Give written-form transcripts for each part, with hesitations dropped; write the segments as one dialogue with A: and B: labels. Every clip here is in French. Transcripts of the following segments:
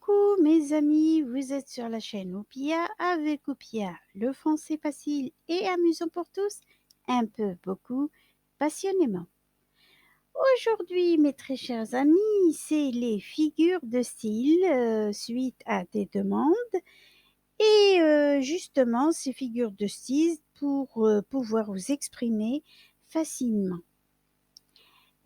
A: Coucou mes amis, vous êtes sur la chaîne Oupia avec Oupia, le français facile et amusant pour tous, un peu, beaucoup, passionnément. Aujourd'hui mes très chers amis, c'est les figures de style suite à des demandes et justement ces figures de style pour pouvoir vous exprimer facilement.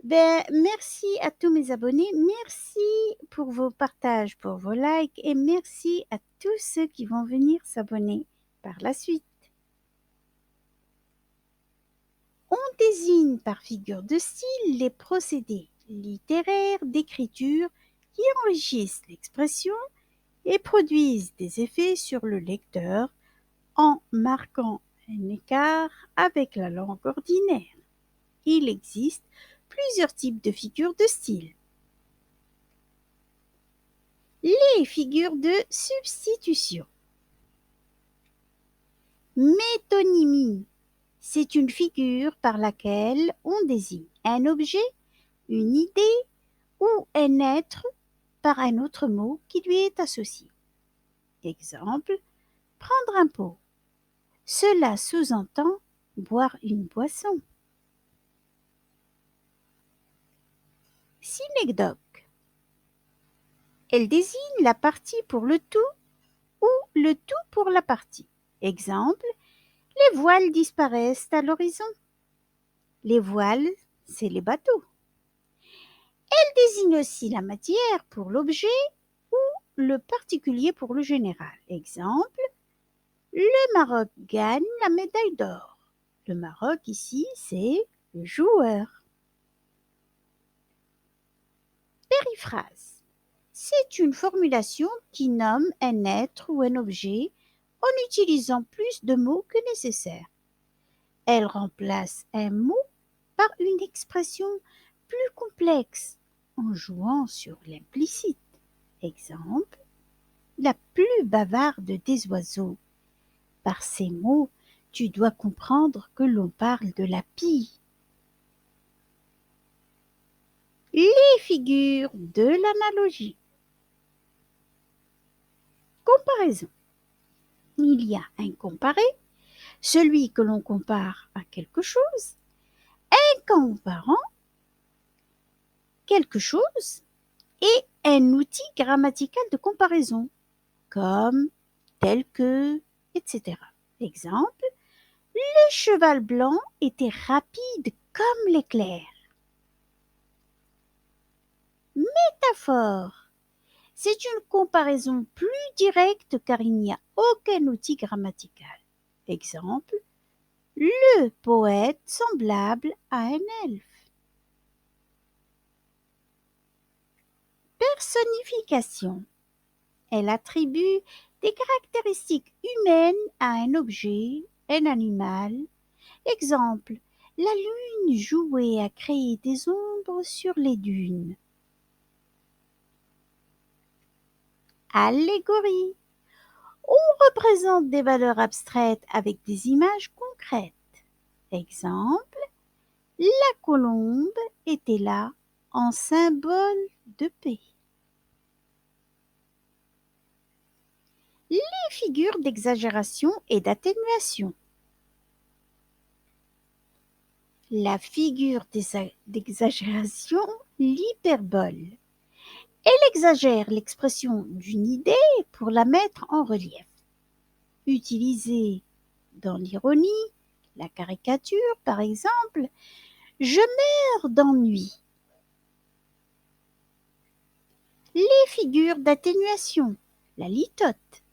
A: Merci à tous mes abonnés, merci pour vos partages, pour vos likes et merci à tous ceux qui vont venir s'abonner par la suite. On désigne par figure de style les procédés littéraires d'écriture qui enrichissent l'expression et produisent des effets sur le lecteur en marquant un écart avec la langue ordinaire. Il existe plusieurs types de figures de style. Les figures de substitution. Métonymie, c'est une figure par laquelle on désigne un objet, une idée ou un être par un autre mot qui lui est associé. Exemple, prendre un pot. Cela sous-entend boire une boisson. Synecdoque. Elle désigne la partie pour le tout ou le tout pour la partie. Exemple, les voiles disparaissent à l'horizon. Les voiles, c'est les bateaux. Elle désigne aussi la matière pour l'objet ou le particulier pour le général. Exemple, le Maroc gagne la médaille d'or. Le Maroc ici, c'est le joueur. Périphrase. C'est une formulation qui nomme un être ou un objet en utilisant plus de mots que nécessaire. Elle remplace un mot par une expression plus complexe en jouant sur l'implicite. Exemple, la plus bavarde des oiseaux. Par ces mots, tu dois comprendre que l'on parle de la pie. Les figures de l'analogie. Comparaison. Il y a un comparé, celui que l'on compare à quelque chose, un comparant quelque chose et un outil grammatical de comparaison, comme, tel que, etc. Exemple, le cheval blanc était rapide comme l'éclair. Métaphore. C'est une comparaison plus directe car il n'y a aucun outil grammatical. Exemple, le poète semblable à un elfe. Personnification. Elle attribue des caractéristiques humaines à un objet, un animal. Exemple, la lune jouait à créer des ombres sur les dunes. Allégorie. On représente des valeurs abstraites avec des images concrètes. Exemple, la colombe était là en symbole de paix. Les figures d'exagération et d'atténuation. La figure d'exagération, l'hyperbole. Elle exagère l'expression d'une idée pour la mettre en relief. Utilisée dans l'ironie, la caricature par exemple, je meurs d'ennui. Les figures d'atténuation, la litote.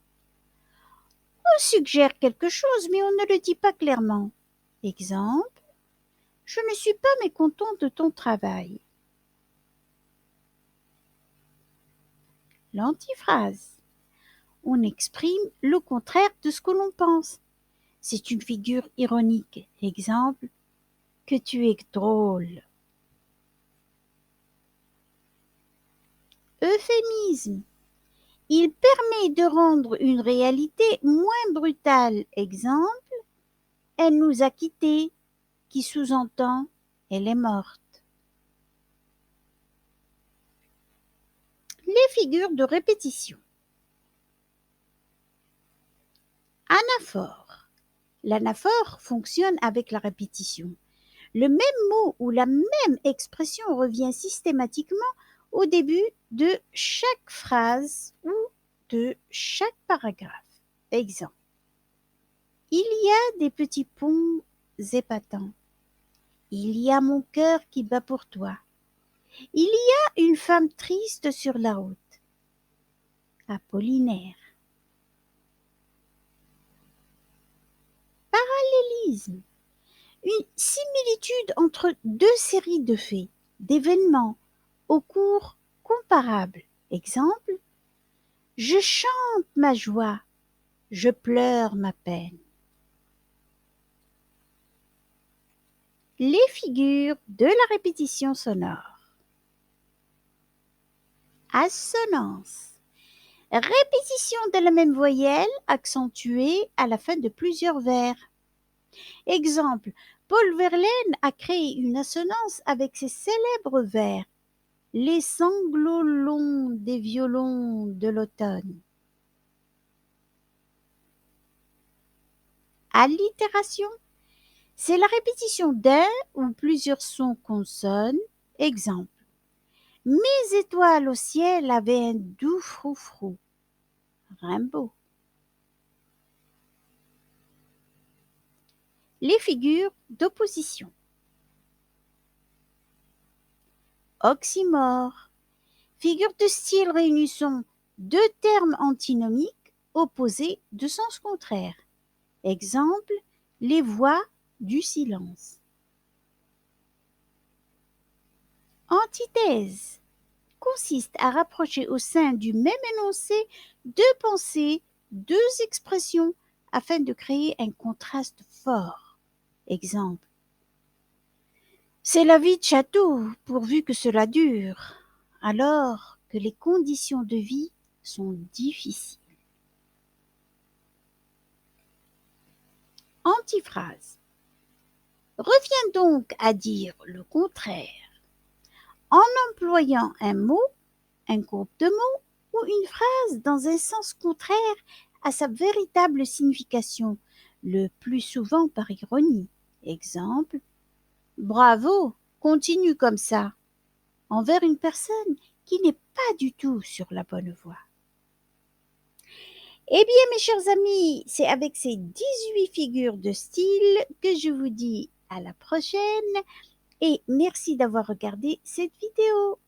A: On suggère quelque chose mais on ne le dit pas clairement. Exemple, je ne suis pas mécontent de ton travail. L'antiphrase. On exprime le contraire de ce que l'on pense. C'est une figure ironique. Exemple, que tu es drôle. Euphémisme. Il permet de rendre une réalité moins brutale. Exemple, elle nous a quittés, qui sous-entend elle est morte. Les figures de répétition. Anaphore. L'anaphore fonctionne avec la répétition. Le même mot ou la même expression revient systématiquement au début de chaque phrase ou de chaque paragraphe. Exemple. Il y a des petits ponts épatants. Il y a mon cœur qui bat pour toi. Il y a une femme triste sur la route. Apollinaire. Parallélisme. Une similitude entre deux séries de faits, d'événements, au cours comparable. Exemple. Je chante ma joie, je pleure ma peine. Les figures de la répétition sonore. Assonance. Répétition de la même voyelle accentuée à la fin de plusieurs vers. Exemple, Paul Verlaine a créé une assonance avec ses célèbres vers Les sanglots longs des violons de l'automne. Allitération. C'est la répétition d'un ou plusieurs sons consonnes. Exemple. Mes étoiles au ciel avaient un doux froufrou. Rimbaud. Les figures d'opposition. Oxymore. Figure de style réunissant deux termes antinomiques opposés de sens contraire. Exemple, les voix du silence. Antithèse consiste à rapprocher au sein du même énoncé deux pensées, deux expressions, afin de créer un contraste fort. Exemple. C'est la vie de château, pourvu que cela dure, alors que les conditions de vie sont difficiles. Antiphrase. Revient donc à dire le contraire en employant un mot, un groupe de mots ou une phrase dans un sens contraire à sa véritable signification, le plus souvent par ironie. Exemple. Bravo, continue comme ça, envers une personne qui n'est pas du tout sur la bonne voie. Eh bien, mes chers amis, c'est avec ces 18 figures de style que je vous dis à la prochaine et merci d'avoir regardé cette vidéo.